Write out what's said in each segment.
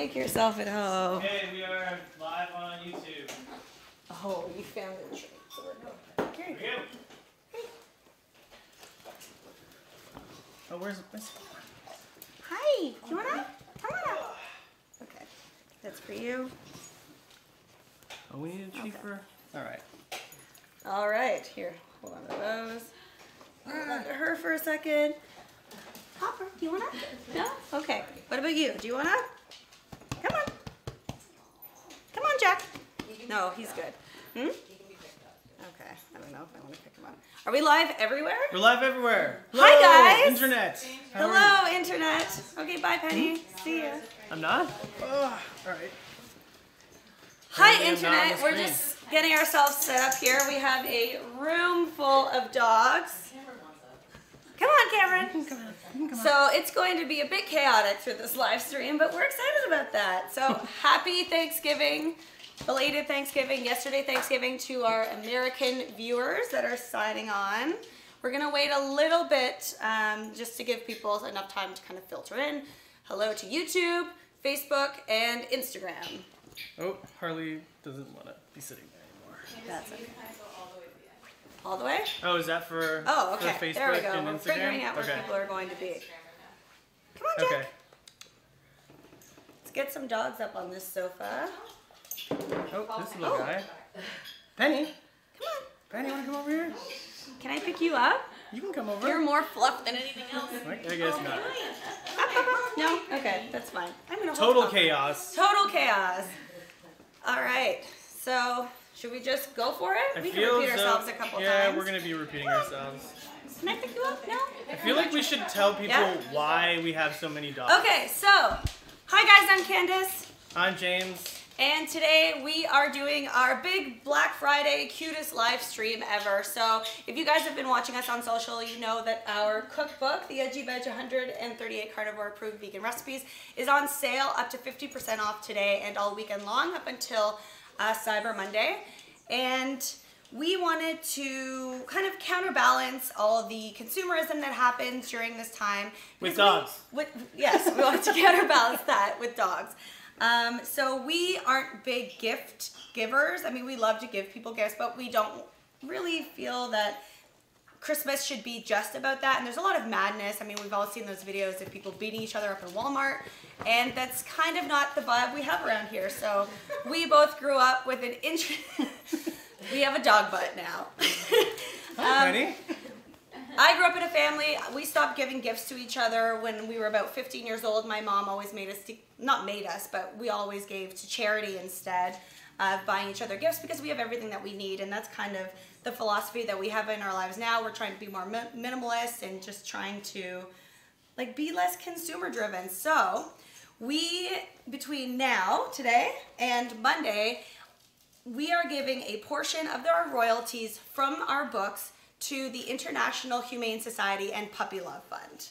make yourself at home. Hey, we are live on YouTube. Oh, you found the treat. So we're going. Here you go. Oh, where's Hi. You wanna? Come on up. Okay. That's for you. Oh, we need a treat for. All right. All right. Here. Hold on to those. Hold on to her for a second. Hopper, do you wanna? No? Okay. What about you? Do you wanna? Come on. Come on, Jack. No, he's good. Hmm? Okay. I don't know if I want to pick him up. Are we live everywhere? We're live everywhere. Hello, hi, guys. Internet. Hello, Internet. Okay, bye, Penny. See ya. I'm not? Oh, all right. Hi, Internet. We're just getting ourselves set up here. We have a room full of dogs. Come on, Cameron. Come on. So it's going to be a bit chaotic through this live stream, but we're excited about that. So happy Thanksgiving, belated Thanksgiving, yesterday Thanksgiving to our American viewers that are signing on. We're going to wait a little bit just to give people enough time to kind of filter in. Hello to YouTube, Facebook, and Instagram. Oh, Harley doesn't want to be sitting there anymore. That's okay. All the way? Oh, is that for, oh, okay. for Facebook there we go. and We're Instagram? figuring out where people are going to be. Come on, Jack. Okay. Let's get some dogs up on this sofa. Oh, this little guy. Penny. Come on. Penny, you want to come over here? Can I pick you up? You can come over. You're more fluff than anything else. I guess not. No? Okay, that's fine. I'm gonna Total chaos. Total chaos. All right. So, should we just go for it? We can repeat ourselves a couple times. Yeah, we're going to be repeating ourselves. Can I pick you up? No? I feel like we should tell people why we have so many dogs. Okay, so, hi guys, I'm Candice. I'm James. And today we are doing our big Black Friday cutest live stream ever. So if you guys have been watching us on social, you know that our cookbook, the Edgy Veg 138 carnivore approved vegan recipes, is on sale up to 50% off today and all weekend long up until Cyber Monday. And we wanted to kind of counterbalance all the consumerism that happens during this time. With dogs. Yes, we wanted to counterbalance that with dogs. So we aren't big gift givers. I mean, we love to give people gifts, but we don't really feel that Christmas should be just about that. And there's a lot of madness. I mean, we've all seen those videos of people beating each other up in Walmart, and that's kind of not the vibe we have around here. So we both grew up with an we have a dog butt now. Hi, Penny. I grew up in a family, we stopped giving gifts to each other when we were about 15 years old. My mom always made us, not made us, but we always gave to charity instead of buying each other gifts because we have everything that we need, and that's kind of the philosophy that we have in our lives now. We're trying to be more minimalist and just trying to like be less consumer driven. So we, between now, today, and Monday, we are giving a portion of our royalties from our books to the International Humane Society and Puppy Love Fund.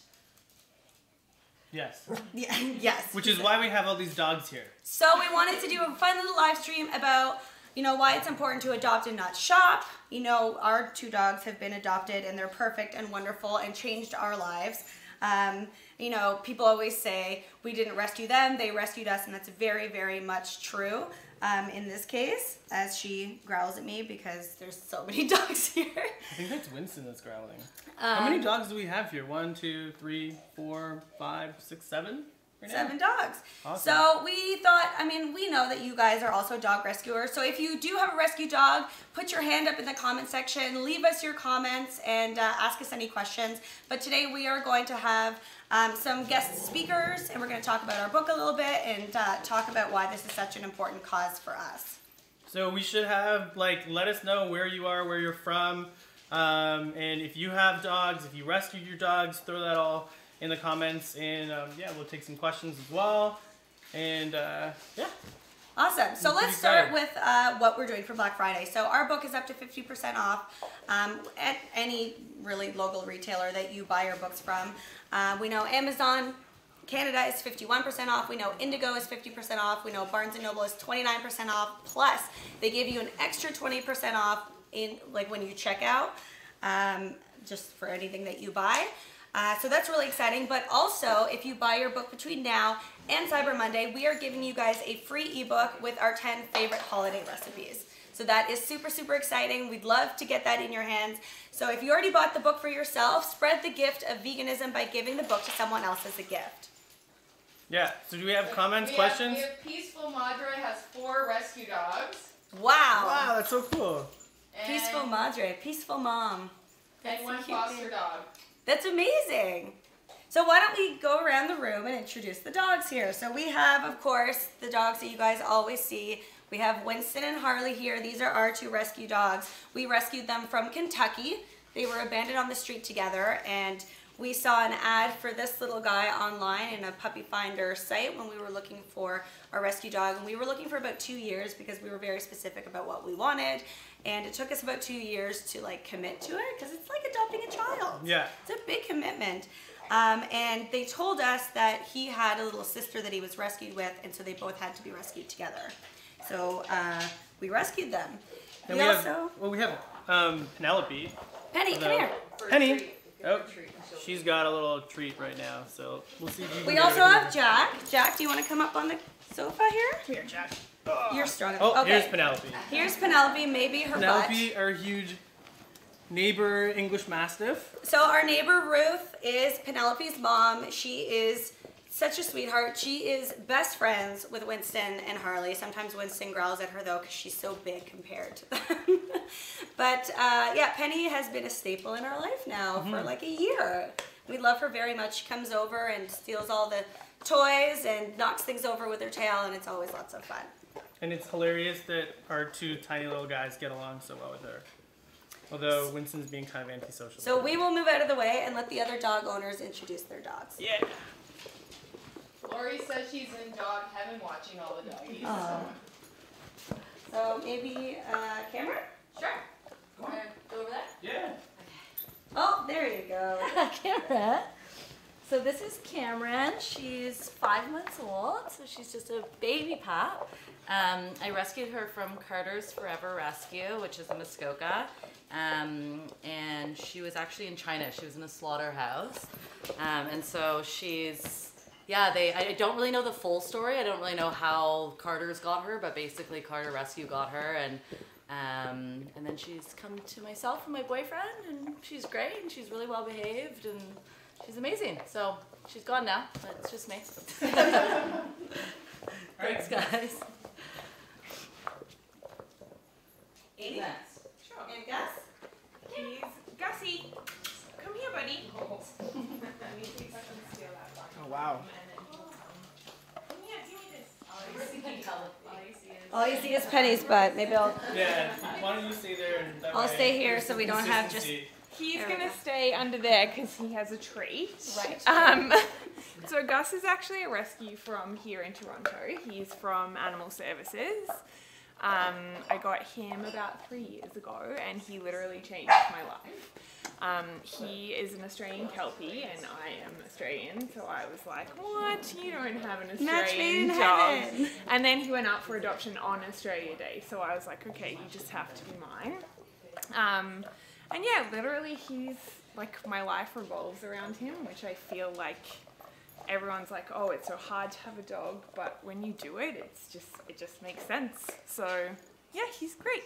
Yes. Yeah, yes. Which is why we have all these dogs here. So we wanted to do a fun little live stream about, you know, why it's important to adopt and not shop. You know, our two dogs have been adopted and they're perfect and wonderful and changed our lives. You know, people always say we didn't rescue them, they rescued us, and that's very, very much true. In this case, as she growls at me because there's so many dogs here. I think that's Winston that's growling. How many dogs do we have here? 1, 2, 3, 4, 5, 6, 7? Right now? 7 dogs. Awesome. So we thought, I mean, we know that you guys are also dog rescuers. So if you do have a rescue dog, put your hand up in the comment section, leave us your comments, and ask us any questions. But today we are going to have some guest speakers, and we're going to talk about our book a little bit and talk about why this is such an important cause for us. So we should have, like, let us know where you are, where you're from, and if you have dogs, if you rescued your dogs, throw that all in the comments, and yeah, we'll take some questions as well, and yeah. Awesome. So let's start with what we're doing for Black Friday. So our book is up to 50% off at any really local retailer that you buy your books from. We know Amazon Canada is 51% off. We know Indigo is 50% off. We know Barnes & Noble is 29% off. Plus, they give you an extra 20% off in like when you check out, just for anything that you buy. So that's really exciting. But also, if you buy your book between now and Cyber Monday, we are giving you guys a free ebook with our 10 favorite holiday recipes. So that is super, super exciting. We'd love to get that in your hands. So if you already bought the book for yourself, spread the gift of veganism by giving the book to someone else as a gift. Yeah, so do we have comments, questions? We have Peaceful Madre has 4 rescue dogs. Wow. Wow, that's so cool. Peaceful Madre, peaceful mom. And 1 foster dog. That's amazing. So why don't we go around the room and introduce the dogs here. So we have, of course, the dogs that you guys always see. We have Winston and Harley here. These are our 2 rescue dogs. We rescued them from Kentucky. They were abandoned on the street together, and we saw an ad for this little guy online in a puppy finder site when we were looking for a rescue dog. And we were looking for about 2 years because we were very specific about what we wanted. And it took us about 2 years to like commit to it because it's like adopting a child. Yeah. It's a big commitment. And they told us that he had a little sister that he was rescued with, and so they both had to be rescued together. So we rescued them. And we have Penelope. Penny, come here. Penny. Oh, she's got a little treat right now, so we'll see if you can We get also her here. have Jack. Jack, do you want to come up on the sofa here? Come here, Jack. You're strong. Oh, okay. here's Penelope. Here's Penelope, maybe her Penelope, butt. our huge neighbor English Mastiff. So our neighbor Ruth is Penelope's mom. She is such a sweetheart. She is best friends with Winston and Harley. Sometimes Winston growls at her though because she's so big compared to them. But yeah, Penny has been a staple in our life now for like a year. We love her very much. She comes over and steals all the toys and knocks things over with her tail, and it's always lots of fun. And it's hilarious that our 2 tiny little guys get along so well with her. Although Winston's being kind of antisocial. So we will move out of the way and let the other dog owners introduce their dogs. Yeah. Lori says she's in dog heaven watching all the doggies. So maybe Cameron? Sure. Want to go over that? Yeah. Oh, there you go. Cameron. So this is Cameron. She's 5 months old, so she's just a baby pup. I rescued her from Carter's Forever Rescue, which is in Muskoka. And she was actually in China. She was in a slaughterhouse. And so she's, yeah, I don't really know the full story. I don't really know how Carter's got her, but basically Carter Rescue got her. And then she's come to myself and my boyfriend, and she's great, and she's really well behaved, and she's amazing. So she's gone now, but it's just me. Thanks, guys. Edie? Sure. And Gus? He's Gussie. Come here, buddy. Oh, wow. Come here, give me this. All you see is Penny's butt. Maybe I'll Yeah, why don't you stay there? And that I'll way stay here so we don't have just... consistency. He's There we gonna go. stay under there because he has a treat. Right. So Gus is actually a rescue from here in Toronto. He's from Animal Services. I got him about 3 years ago, and he literally changed my life. He is an Australian Kelpie, and I am Australian, so I was like, what? You don't have an Match made in Australian dog. heaven. And then he went up for adoption on Australia Day, so I was like, okay, you just have to be mine. And yeah, literally he's, like, my life revolves around him, which I feel like everyone's like, oh, it's so hard to have a dog, but when you do it, it just makes sense. So yeah, he's great.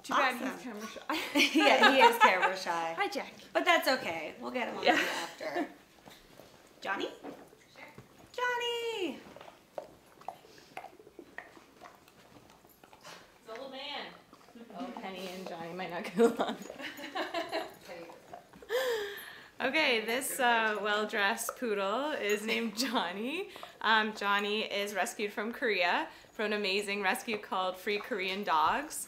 Too bad Awesome. he's camera shy. Yeah, he is camera shy. Hi, Jack. But that's okay. We'll get him on Yeah. you after. Johnny? Johnny! It's a little man. Oh, Penny and Johnny might not get along. Okay, this well-dressed poodle is named Johnny. Johnny is rescued from Korea from an amazing rescue called Free Korean Dogs.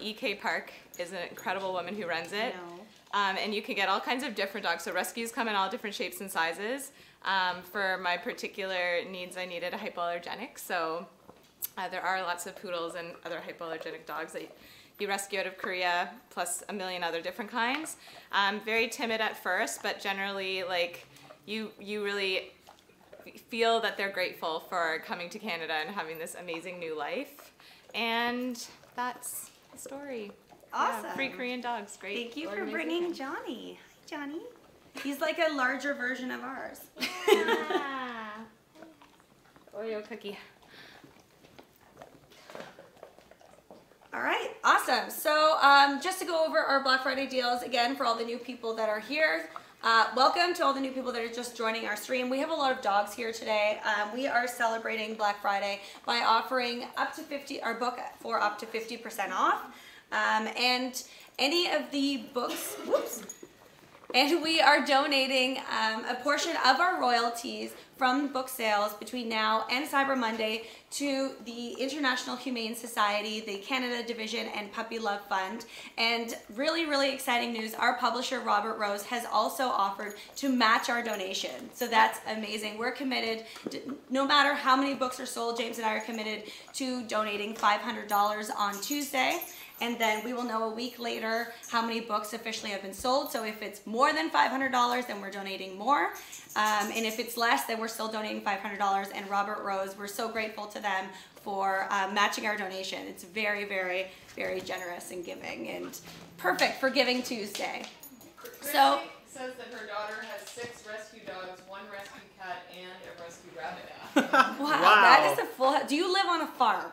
EK Park is an incredible woman who runs it. And you can get all kinds of different dogs. So rescues come in all different shapes and sizes. For my particular needs, I needed a hypoallergenic. So there are lots of poodles and other hypoallergenic dogs that you rescue out of Korea, plus a million other different kinds. Very timid at first, but generally, like, you really feel that they're grateful for coming to Canada and having this amazing new life. And that's the story. Awesome. Yeah, free Korean dogs, great. Thank you What for an bringing amazing Johnny. Hi, Johnny. He's like a larger version of ours. Oreo cookie. All right, awesome. So just to go over our Black Friday deals again for all the new people that are here. Welcome to all the new people that are just joining our stream. We have a lot of dogs here today. We are celebrating Black Friday by offering our book for up to 50% off. And any of the books, and we are donating a portion of our royalties from book sales between now and Cyber Monday to the International Humane Society, the Canada Division, and Puppy Love Fund. And really, really exciting news, our publisher, Robert Rose, has also offered to match our donation. So that's amazing. We're committed, no matter how many books are sold, James and I are committed to donating $500 on Tuesday. And then we will know a week later how many books officially have been sold. So if it's more than $500, then we're donating more. And if it's less, then we're still donating $500. And Robert Rose, we're so grateful to them for matching our donation. It's very, very, very generous and giving, and perfect for Giving Tuesday. So says that her daughter has 6 rescue dogs, 1 rescue cat, and a rescue rabbit. wow, that is a full. Do you live on a farm?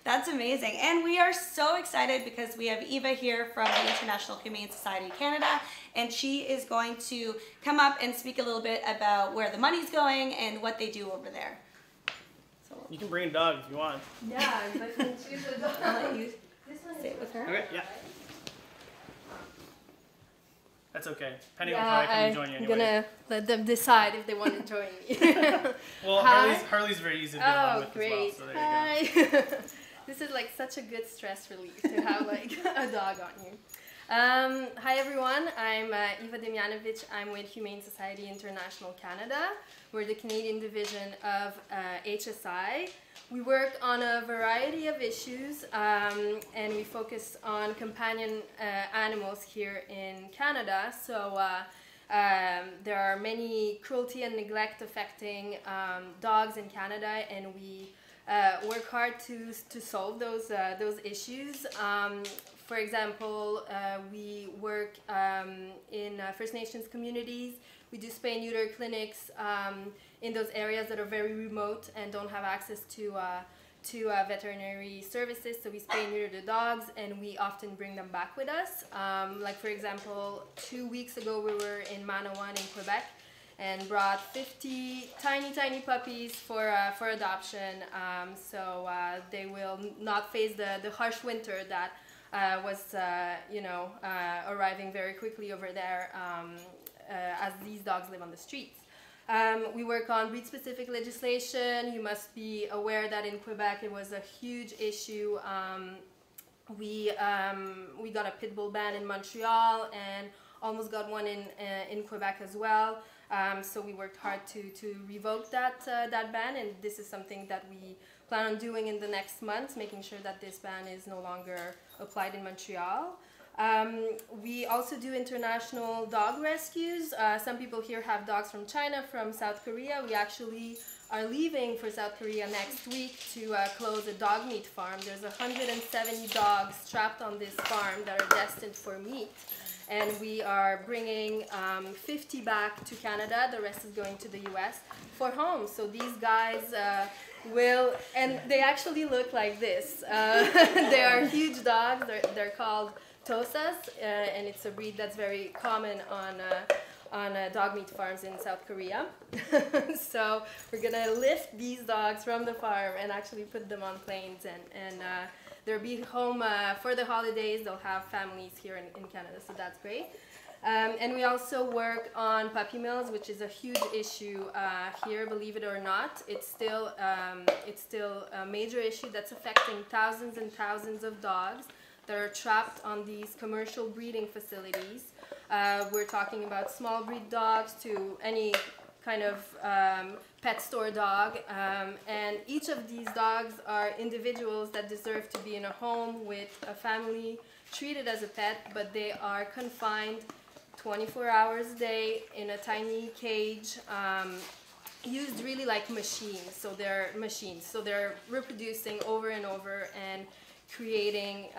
That's amazing. And we are so excited because we have Eva here from the International Humane Society of Canada, and she is going to come up and speak a little bit about where the money's going and what they do over there. So You can bring a dog if you want. Yeah, but can choose a dog. I'll let you This one sit with her. Okay, yeah. That's okay. Penny will probably come and join you anyway. I'm gonna let them decide if they want to join me. Well, Hi. Harley's very easy to get along with great. as well, so there you go. Hi. This is like such a good stress relief to have like a dog on you. Hi everyone, I'm Eva Demjanovic. I'm with Humane Society International Canada. We're the Canadian division of HSI. We work on a variety of issues and we focus on companion animals here in Canada. So there are many cruelty and neglect affecting dogs in Canada, and we work hard to solve those issues. For example, we work in First Nations communities. We do spay and neuter clinics in those areas that are very remote and don't have access to veterinary services. So we spay and neuter the dogs, and we often bring them back with us. Like for example, 2 weeks ago we were in Manawan in Quebec and brought 50 tiny puppies for adoption. So they will not face the harsh winter that was arriving very quickly over there as these dogs live on the streets. We work on breed-specific legislation. You must be aware that in Quebec it was a huge issue. We got a pit bull ban in Montreal and almost got one in Quebec as well. So we worked hard to revoke that ban, and this is something that we plan on doing in the next months, making sure that this ban is no longer applied in Montreal. We also do international dog rescues. Some people here have dogs from China, from South Korea. We actually are leaving for South Korea next week to close a dog meat farm. There's 170 dogs trapped on this farm that are destined for meat. And we are bringing 50 back to Canada. The rest is going to the US for homes. So these guys will, and they actually look like this. They are huge dogs. They're called Tosas, and it's a breed that's very common on dog meat farms in South Korea. So we're gonna lift these dogs from the farm and actually put them on planes, and they'll be home for the holidays. They'll have families here in Canada, so that's great. And we also work on puppy mills, which is a huge issue here, believe it or not. It's still a major issue that's affecting thousands and thousands of dogs that are trapped on these commercial breeding facilities. We're talking about small breed dogs to any kind of pet store dog, and each of these dogs are individuals that deserve to be in a home with a family, treated as a pet, but they are confined 24 hours a day in a tiny cage, used really like machines. So they're reproducing over and over, and creating,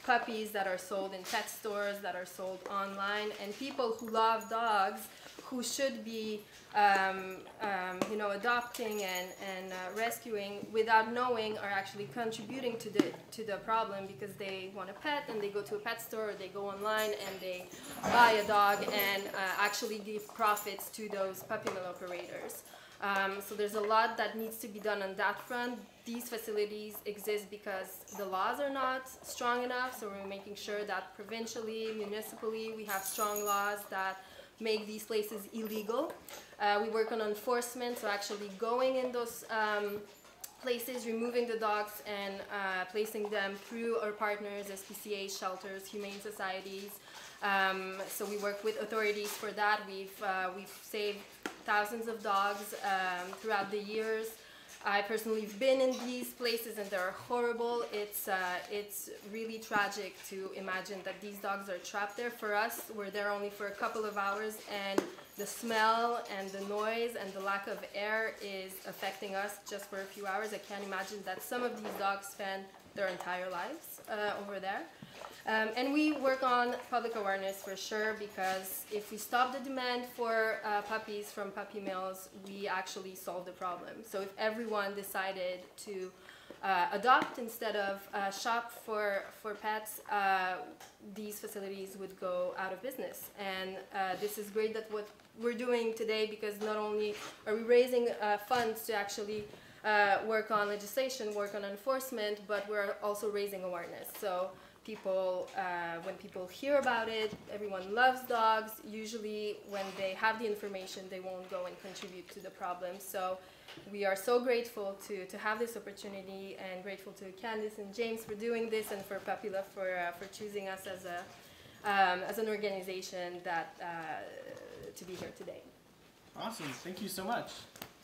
puppies that are sold in pet stores, that are sold online, and people who love dogs, who should be, adopting and rescuing without knowing, are actually contributing to the problem because they want a pet and they go to a pet store, or they go online and they buy a dog and actually give profits to those puppy mill operators. So there's a lot that needs to be done on that front. These facilities exist because the laws are not strong enough, so we're making sure that provincially, municipally, we have strong laws that make these places illegal. We work on enforcement, so actually going in those places, removing the dogs and placing them through our partners, SPCA, shelters, humane societies. So we work with authorities for that. We've saved thousands of dogs throughout the years. I personally have been in these places and they're horrible. It's really tragic to imagine that these dogs are trapped there. For us, we're there only for a couple of hours, and the smell and the noise and the lack of air is affecting us just for a few hours. I can't imagine that some of these dogs spend their entire lives over there. And we work on public awareness for sure, because if we stop the demand for puppies from puppy mills, we actually solve the problem. So if everyone decided to adopt instead of shop for pets, these facilities would go out of business. And this is great that what we're doing today, because not only are we raising funds to actually work on legislation, work on enforcement, but we're also raising awareness. So people, when people hear about it, everyone loves dogs. Usually when they have the information, they won't go and contribute to the problem. So we are so grateful to have this opportunity, and grateful to Candice and James for doing this, and for Puppy Love for choosing us as an organization that to be here today. Awesome. Thank you so much.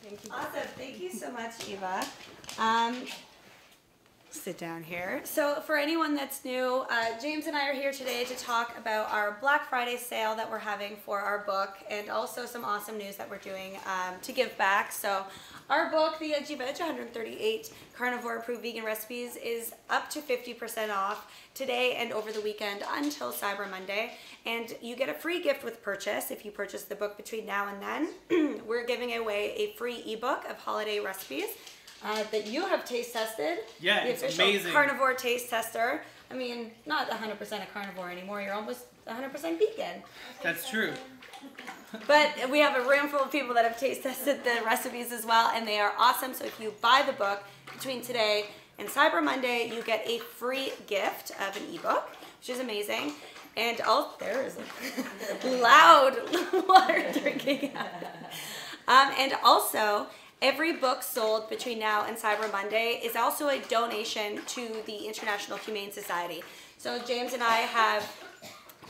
Thank you. Awesome. Thank you so much, Eva. Sit down here. So for anyone that's new, James and I are here today to talk about our Black Friday sale that we're having for our book, and also some awesome news that we're doing to give back. So our book, The Edgy Veg, 138 carnivore approved vegan recipes, is up to 50% off today and over the weekend until Cyber Monday. And you get a free gift with purchase if you purchase the book between now and then. We're giving away a free ebook of holiday recipes that you have taste tested. Yeah, it's amazing. Carnivore taste tester. I mean, not 100% a carnivore anymore. You're almost 100% vegan. That's true. But we have a room full of people that have taste tested the recipes as well, and they are awesome. So if you buy the book between today and Cyber Monday, you get a free gift of an ebook, which is amazing. And there is loud water drinking. And also, every book sold between now and Cyber Monday is also a donation to the International Humane Society. So James and I have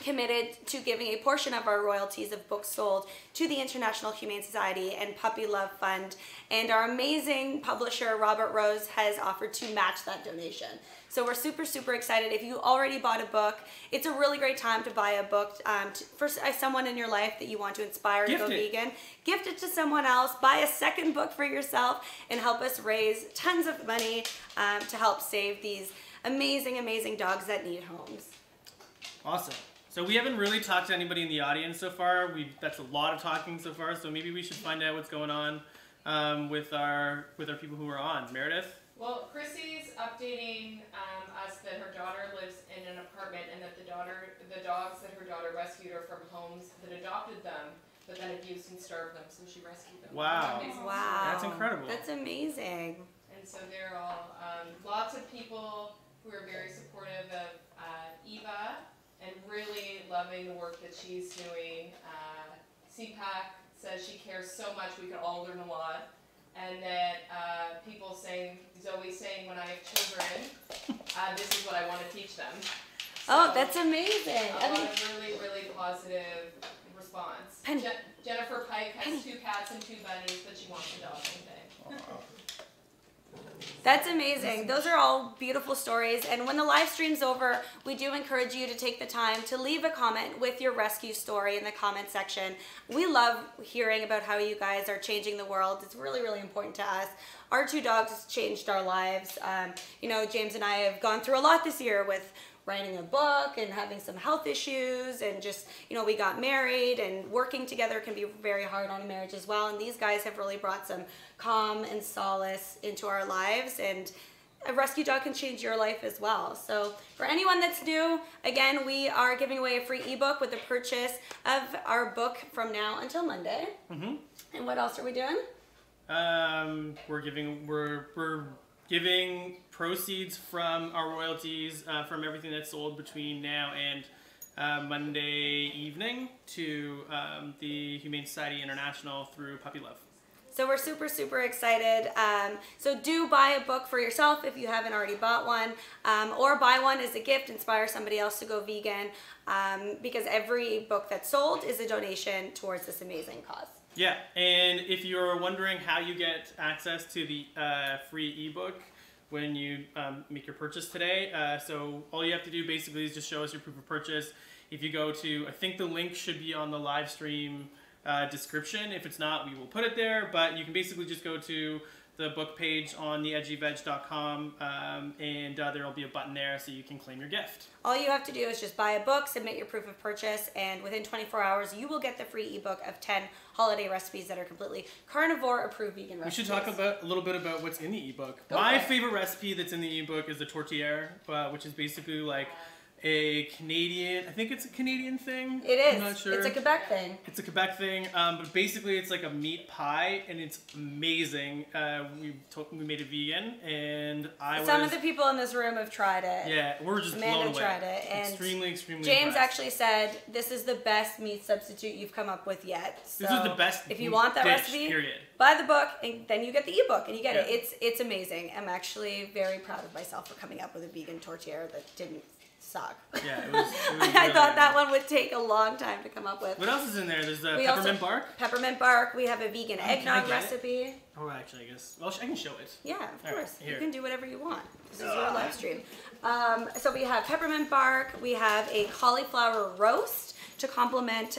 committed to giving a portion of our royalties of books sold to the International Humane Society and Puppy Love Fund. And our amazing publisher, Robert Rose, has offered to match that donation. So we're super, super excited. If you already bought a book, it's a really great time to buy a book for someone in your life that you want to inspire to go vegan. Gift it to someone else, buy a second book for yourself, and help us raise tons of money to help save these amazing, amazing dogs that need homes. Awesome. So we haven't really talked to anybody in the audience so far. That's a lot of talking so far, so maybe we should find out what's going on with our people who are on. Meredith? Well, Chrissy's updating us that her daughter lives in an apartment, and that the dogs that her daughter rescued are from homes that adopted them, but then abused and starved them, so she rescued them. Wow. Wow. That's incredible. That's amazing. And so they're all, lots of people who are very supportive of Eva, and really loving the work that she's doing. CPAC says she cares so much, we could all learn a lot. And that people saying, Zoe's saying, when I have children, this is what I want to teach them. So, oh, that's amazing. A lot of really, really positive response. Jennifer Pike has 2 cats and 2 bunnies, but she wants a dog one day. That's amazing. Those are all beautiful stories. And when the live stream's over, we do encourage you to take the time to leave a comment with your rescue story in the comment section. We love hearing about how you guys are changing the world. It's really, really important to us. Our 2 dogs has changed our lives. You know, James and I have gone through a lot this year with writing a book and having some health issues, and just, you know, we got married, and working together can be very hard on a marriage as well. And these guys have really brought some calm and solace into our lives, and a rescue dog can change your life as well. So for anyone that's new, again, we are giving away a free ebook with the purchase of our book from now until Monday. And what else are we doing? We're giving proceeds from our royalties from everything that's sold between now and Monday evening to the Humane Society International through Puppy Love. So we're super, super excited. So do buy a book for yourself if you haven't already bought one, or buy one as a gift, inspire somebody else to go vegan, because every book that's sold is a donation towards this amazing cause. Yeah, and if you're wondering how you get access to the free ebook when you make your purchase today, so all you have to do basically is just show us your proof of purchase. If you go to, I think the link should be on the live stream description. If it's not, we will put it there, but you can basically just go to the book page on the edgyveg.com, and there will be a button there so you can claim your gift. All you have to do is just buy a book, submit your proof of purchase, and within 24 hours you will get the free ebook of 10 holiday recipes that are completely carnivore approved vegan recipes. We should talk a little bit about what's in the ebook. My favorite recipe that's in the ebook is the tortillere, which is basically like a Canadian, I think it's a Canadian thing. It is. I'm not sure. It's a Quebec thing. It's a Quebec thing, but basically it's like a meat pie, and it's amazing. We made it vegan, and Some of the people in this room have tried it. Yeah, we're just blown away. Amanda tried it, and extremely James impressed. actually said this is the best meat substitute you've come up with yet. So this is the best. If you want that recipe, period. Buy the book, and then you get the ebook, and you get it. It's amazing. I'm actually very proud of myself for coming up with a vegan tortilla that didn't suck. Yeah, it was I thought that one would take a long time to come up with. What else is in there? There's the peppermint bark. Peppermint bark. We have a vegan eggnog recipe. Oh, actually, I guess. Well, I can show it. Yeah, of course. Right, you can do whatever you want. This is your live stream. So we have peppermint bark. We have a cauliflower roast to complement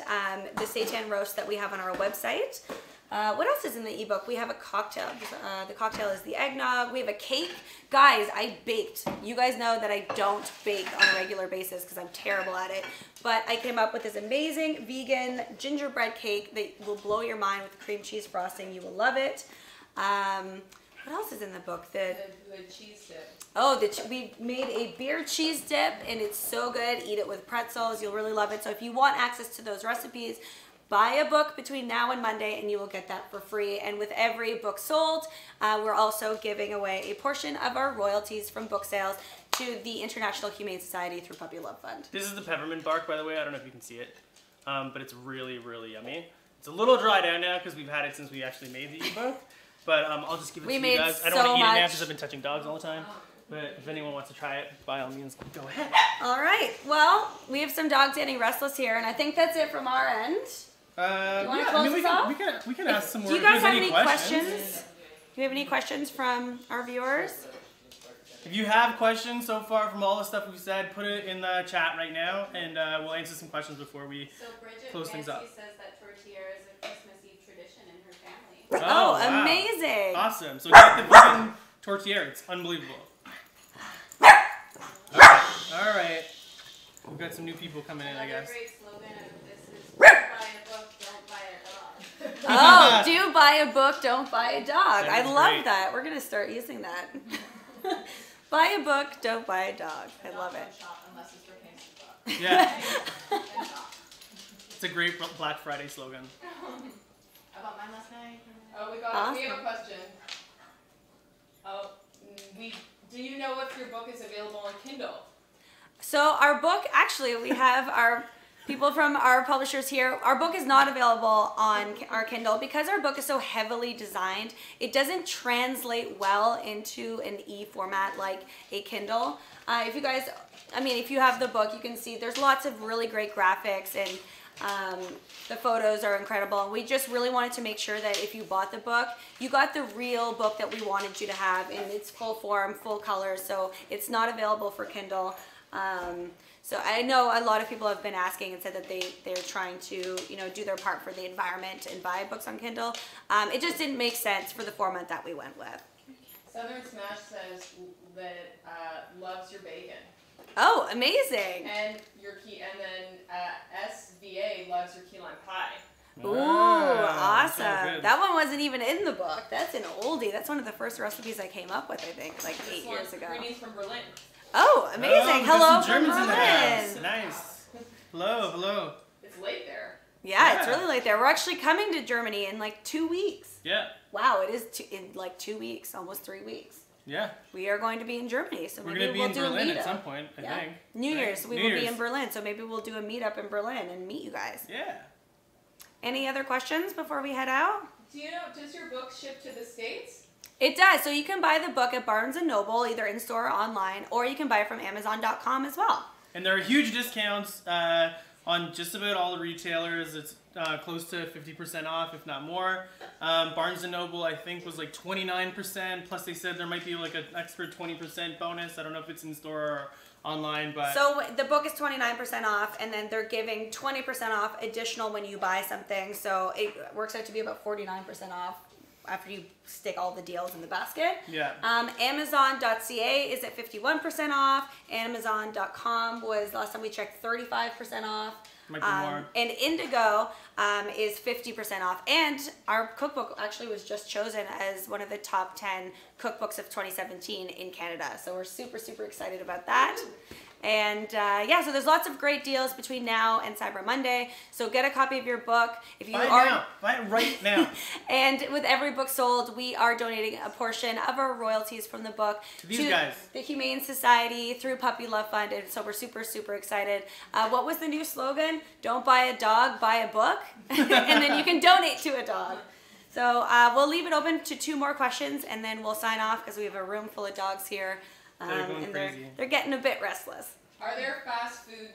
the seitan roast that we have on our website. What else is in the ebook? We have a cocktail. The cocktail is the eggnog. We have a cake. Guys, I baked. You guys know that I don't bake on a regular basis because I'm terrible at it. But I came up with this amazing vegan gingerbread cake that will blow your mind with cream cheese frosting. You will love it. What else is in the book? The cheese dip. Oh, we made a beer cheese dip, and it's so good. Eat it with pretzels. You'll really love it. So if you want access to those recipes, buy a book between now and Monday, and you will get that for free. And with every book sold, we're also giving away a portion of our royalties from book sales to the International Humane Society through Puppy Love Fund. This is the peppermint bark, by the way. I don't know if you can see it, but it's really, really yummy. It's a little dry down now because we've had it since we actually made the ebook. But I'll just give it to you guys. I don't want to eat it now because I've been touching dogs all the time. But if anyone wants to try it, by all means, go ahead. All right. Well, we have some dogs getting restless here, and I think that's it from our end. We can ask some more. Do you guys have any questions? Do you have any questions from our viewers? If you have questions so far from all the stuff we've said, put it in the chat right now, and we'll answer some questions before we close things up. Says that tortilla is a Christmas Eve tradition in her family. Oh, wow. Amazing! Awesome. So get the vegan tortilla. It's unbelievable. All right. We've got some new people coming in, I guess. Great slogan of this is buy a book, don't buy a dog. Oh, do buy a book, don't buy a dog. I love great. that. We're going to start using that. Buy a book, don't buy a dog. I love it. Shop unless it's for Candice. Yeah. It's a great Black Friday slogan. I bought mine last night. Oh, we have a question. Oh, do you know if your book is available on Kindle? So our book, actually, we have our people from our publishers here. Our book is not available on our Kindle because our book is so heavily designed. It doesn't translate well into an e-format like a Kindle. If you guys, if you have the book, you can see there's lots of really great graphics, and The photos are incredible. And we just really wanted to make sure that if you bought the book, you got the real book that we wanted you to have in its full form, full color. So it's not available for Kindle. So I know a lot of people have been asking and said that they're trying to, you know, do their part for the environment and buy books on Kindle. It just didn't make sense for the format that we went with. Southern Smash says that loves your bacon. Oh, amazing! And then SVA loves your key lime pie. Ooh, Wow, so awesome! good. That one wasn't even in the book. That's an oldie. That's one of the first recipes I came up with, I think, like This 8 one's years ago. Greetings from Berlin. Oh, amazing! Oh, we got Hello some from Germans in the house. Berlin. Nice. Hello, hello. It's late there. Yeah, it's Yeah. really late there. We're actually coming to Germany in like 2 weeks. Yeah, Wow, it is in like 2 weeks, almost 3 weeks. yeah. We are going to be in Germany, so We're maybe gonna be we'll in do Berlin a at meetup. some point, I Yeah. think. New Right? Year's, we New will be Year's. in Berlin, so maybe we'll do a meetup in Berlin and meet you guys. Yeah. Any other questions before we head out? Do you know, does your book ship to the States? It does. So you can buy the book at Barnes & Noble, either in store or online, or you can buy it from Amazon.com as well. And there are huge discounts on just about all the retailers. It's close to 50% off, if not more. Barnes & Noble, I think, was like 29%. Plus, they said there might be like an extra 20% bonus. I don't know if it's in store or online, but So the book is 29% off, and then they're giving 20% off additional when you buy something. So it works out to be about 49% off after you stick all the deals in the basket. yeah. Amazon.ca is at 51% off. Amazon.com was, last time we checked, 35% off. Might be more. And Indigo is 50% off. And our cookbook actually was just chosen as one of the top 10 cookbooks of 2017 in Canada. So we're super, super excited about that. And yeah, so there's lots of great deals between now and Cyber Monday. So get a copy of your book. If you Buy it are now. Buy it right now. And with every book sold, we are donating a portion of our royalties from the book To these guys. the Humane Society through Puppy Love Fund. And so we're super, super excited. What was the new slogan? Don't buy a dog, buy a book. And then you can donate to a dog. So we'll leave it open to 2 more questions, and then we'll sign off because we have a room full of dogs here. They're going And crazy. they're getting a bit restless. Are there fast food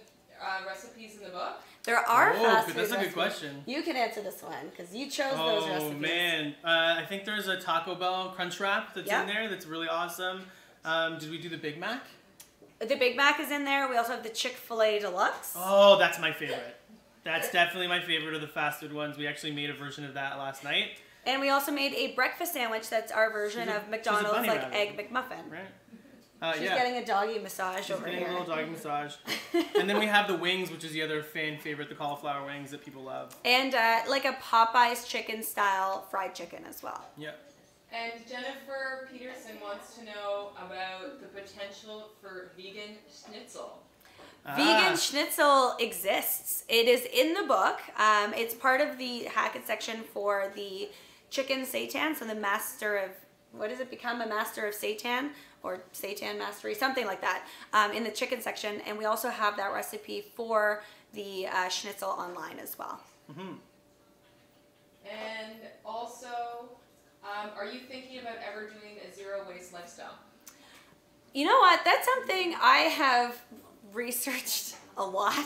recipes in the book? There are Oh, fast food that's a good recipes. question. You can answer this one because you chose those Oh recipes. man, I think there's a Taco Bell Crunch Wrap that's Yeah. in there that's really awesome. Did we do the Big Mac? The Big Mac is in there. We also have the Chick-fil-A Deluxe. Oh, that's my favorite. That's definitely my favorite of the fast food ones. We actually made a version of that last night. And we also made a breakfast sandwich that's our version She's a- of she's a McDonald's bunny like rabbit. egg McMuffin. Right? She's Yeah. getting a doggy massage She's over getting here. a little doggy massage. And then we have the wings, which is the other fan favorite, the cauliflower wings that people love. And like a Popeyes chicken style fried chicken as well. Yeah. And Jennifer Peterson wants to know about the potential for vegan schnitzel. Vegan schnitzel exists. It is in the book. It's part of the Hackett section for the chicken seitan. So the master of, what does it become? A master of seitan or seitan mastery, something like that, in the chicken section. And we also have that recipe for the schnitzel online as well. Mm-hmm. And also, are you thinking about ever doing a zero waste lifestyle? You know what? That's something I have researched a lot.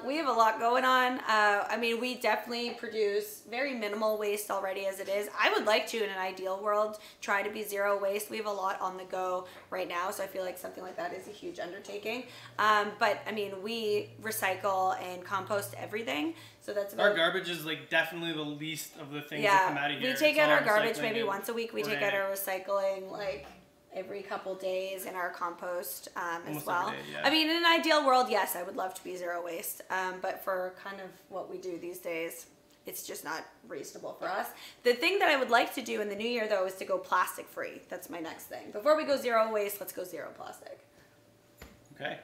We have a lot going on. I mean, we definitely produce very minimal waste already as it is. I would like to, in an ideal world, try to be zero waste. We have a lot on the go right now, so I feel like something like that is a huge undertaking. But I mean, we recycle and compost everything, so that's about... Our garbage is like definitely the least of the things that Yeah, come out of here. we take It's out all our garbage recycling maybe and once a week. We take out organic. our recycling like every couple days in our compost as Almost well. every day, yeah. I mean, in an ideal world, yes, I would love to be zero waste. But for kind of what we do these days, it's just not reasonable for us. The thing that I would like to do in the new year, though, is to go plastic free. That's my next thing. Before we go zero waste, let's go zero plastic. Okay.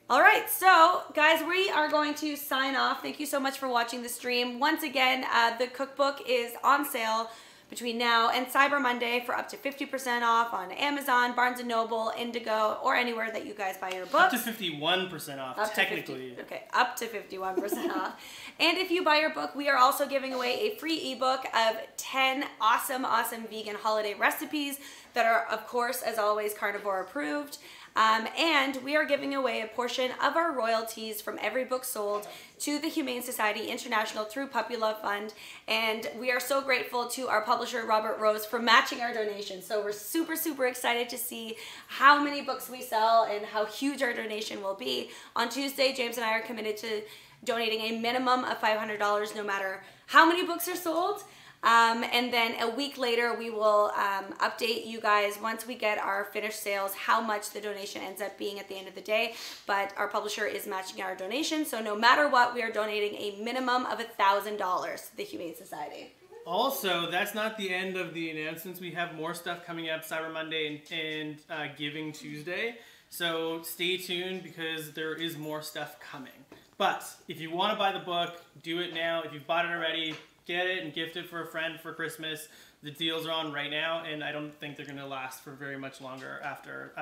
All right, so guys, we are going to sign off. Thank you so much for watching the stream. Once again, the cookbook is on sale between now and Cyber Monday for up to 50% off on Amazon, Barnes & Noble, Indigo, or anywhere that you guys buy your books. Up to 51% off, Up to technically. 50, okay, up to 51% off. And if you buy your book, we are also giving away a free ebook of 10 awesome vegan holiday recipes that are, of course, as always, carnivore approved. And we are giving away a portion of our royalties from every book sold to the Humane Society International through Puppy Love Fund. And we are so grateful to our publisher, Robert Rose, for matching our donation. So we're super, super excited to see how many books we sell and how huge our donation will be. On Tuesday, James and I are committed to donating a minimum of $500 no matter how many books are sold. And then a week later, we will update you guys once we get our finished sales, how much the donation ends up being at the end of the day. But our publisher is matching our donation, so no matter what, we are donating a minimum of $1,000 to the Humane Society. Also, that's not the end of the announcements. We have more stuff coming up Cyber Monday and Giving Tuesday. So stay tuned because there is more stuff coming. But if you want to buy the book, do it now. If you've bought it already, get it and gift it for a friend for Christmas. The deals are on right now, and I don't think they're going to last for very much longer after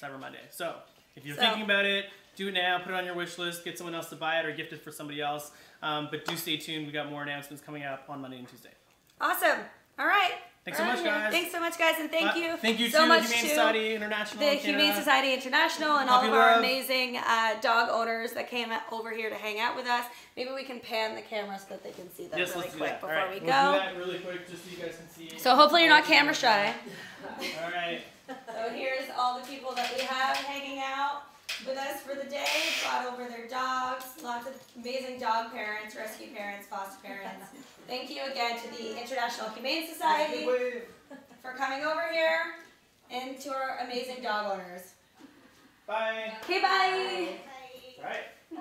Cyber Monday. So if you're thinking about it, do it now. Put it on your wish list. Get someone else to buy it or gift it for somebody else. But do stay tuned. We got more announcements coming up on Monday and Tuesday. Awesome. All right. Thanks so much, guys. Thanks so much, guys, and thank you. Thank you so to much the Humane to Society International, the Humane Society International, and all of our amazing dog owners that came over here to hang out with us. Maybe we can pan the camera so that they can see them really quick before we go. We'll do that really quick just so you guys can see. So hopefully you're not camera shy. All right. So here's all the people that we have hanging out with us for the day. Brought over their dogs. Lots of amazing dog parents, rescue parents, foster parents. Thank you again to the International Humane Society for coming over here, and to our amazing dog owners. Bye. Okay, bye. All right. Bye.